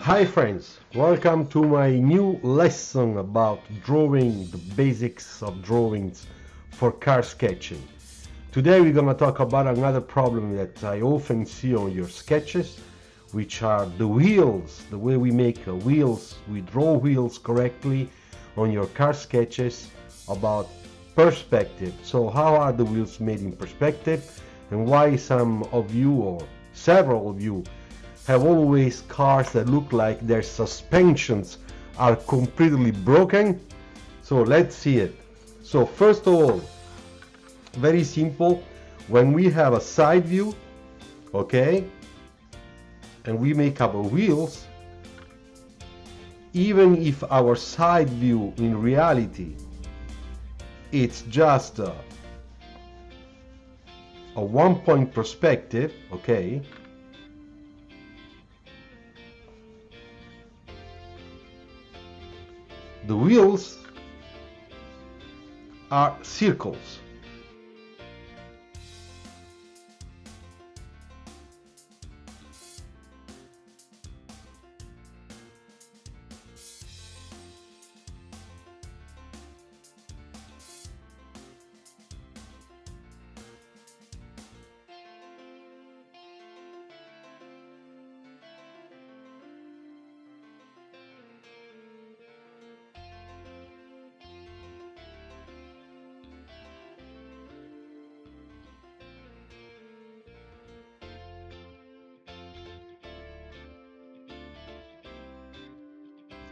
Hi friends, welcome to my new lesson about drawing, the basics of drawings for car sketching. Today we're gonna talk about another problem that I often see on your sketches, which are the wheels, the way we make wheels, we draw wheels correctly on your car sketches, about perspective. So how are the wheels made in perspective, and why some of you or several of you have always cars that look like their suspensions are completely broken? So let's see it. So first of all, very simple, when we have a side view, okay, and we make our wheels, even if our side view in reality it's just a one-point perspective, okay, the wheels are circles.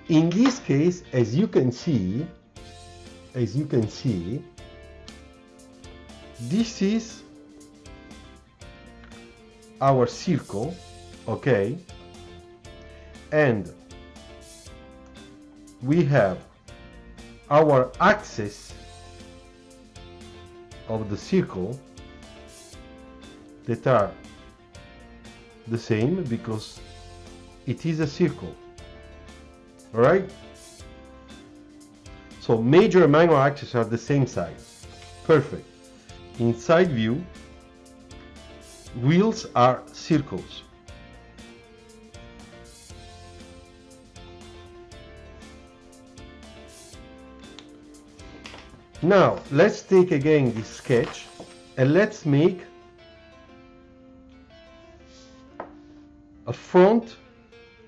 In this case, as you can see, this is our circle, okay, and we have our axis of the circle that are the same because it is a circle. All right, so major and minor axes are the same size. Perfect. In side view, wheels are circles. Now let's take again this sketch and let's make a front,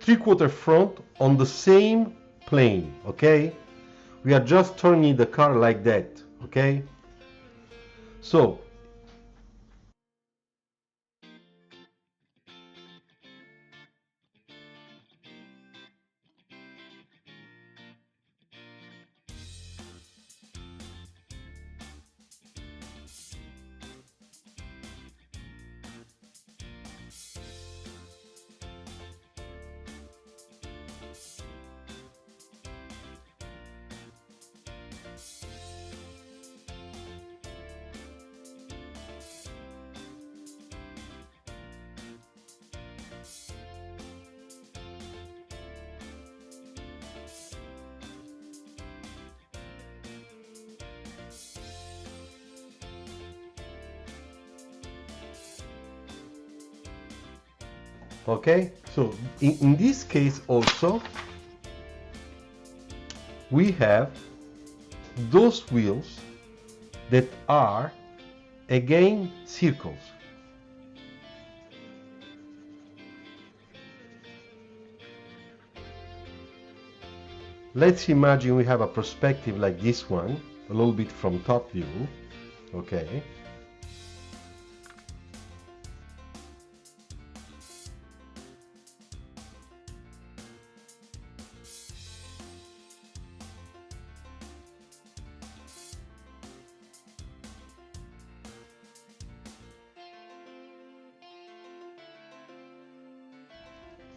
three-quarter front on the same plane, okay? We are just turning the car like that, okay? So okay, so in this case also we have those wheels that are again circles. Let's imagine we have a perspective like this one, a little bit from top view, okay.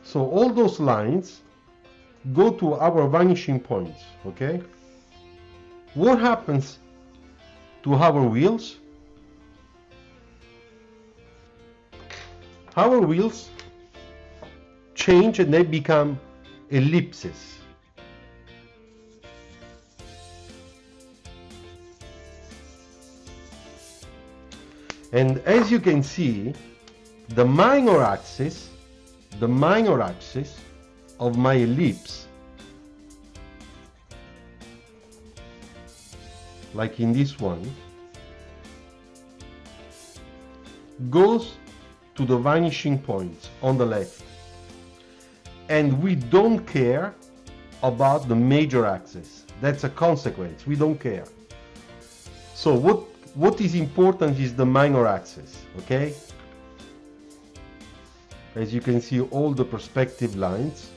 So all those lines go to our vanishing points, okay? What happens to our wheels? Our wheels change and they become ellipses. And as you can see, the minor axis of my ellipse, like in this one, goes to the vanishing point on the left, and we don't care about the major axis. That's a consequence. We don't care. So what is important is the minor axis, okay? As you can see, all the perspective lines.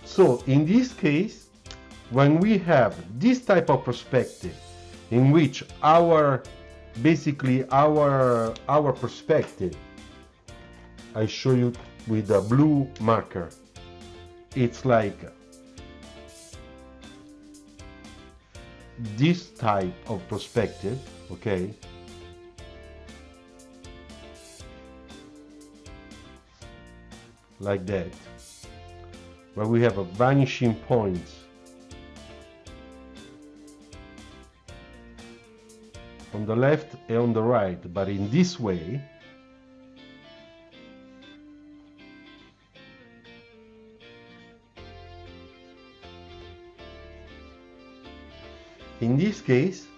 So in this case, when we have this type of perspective in which our perspective, I show you with a blue marker, it's like this type of perspective, okay? Like that, where we have a vanishing point on the left and on the right, but in this way, in this case,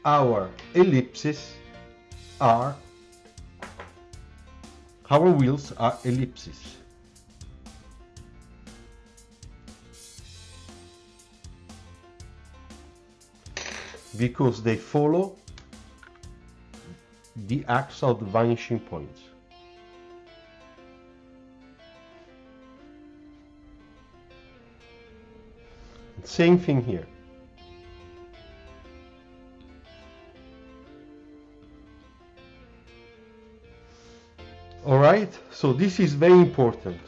our ellipses are, our wheels are ellipses. Because they follow the axis of the vanishing points. Same thing here. All right, so this is very important.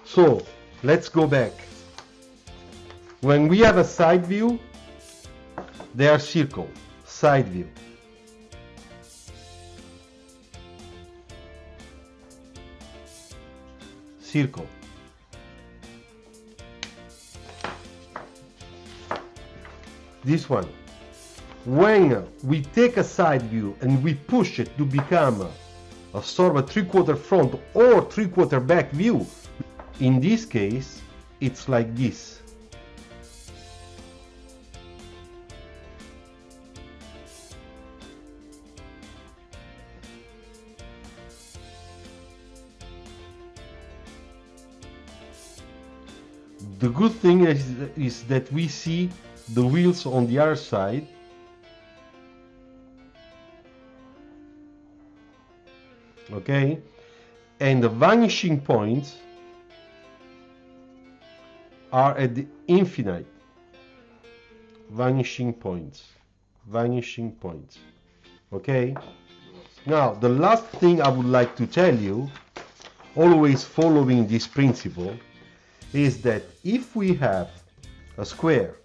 So let's go back. When we have a side view, they are circle, side view. Circle. This one. When we take a side view and we push it to become a sort of a 3/4 front or 3/4 back view, in this case, it's like this. The good thing is that we see the wheels on the other side. Okay, and the vanishing points are at the infinite. Vanishing points. Okay, now the last thing I would like to tell you, always following this principle, is that if we have a square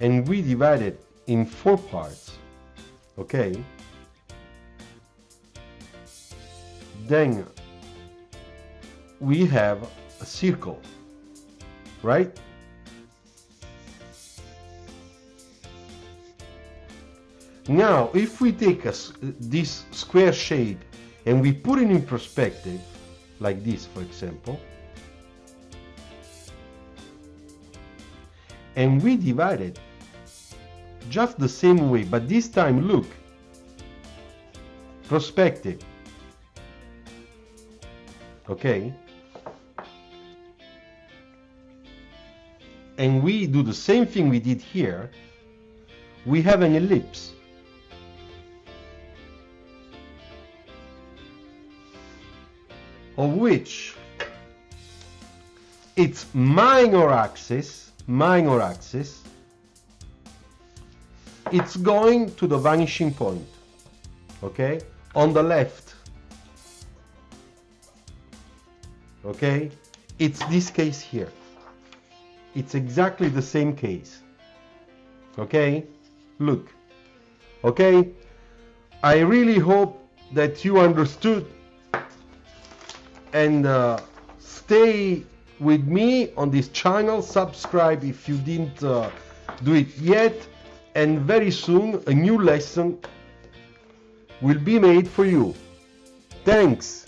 and we divide it in 4 parts, okay, then we have a circle, right? Now, if we take this square shape and we put it in perspective, like this, for example, and we divide it just the same way, but this time, look, perspective, okay, and we do the same thing we did here, we have an ellipse. Of which its minor axis, it's going to the vanishing point, okay, on the left, okay, it's this case here, it's exactly the same case, okay, look, okay, I really hope that you understood, and stay with me on this channel, subscribe if you didn't do it yet, and very soon a new lesson will be made for you. Thanks.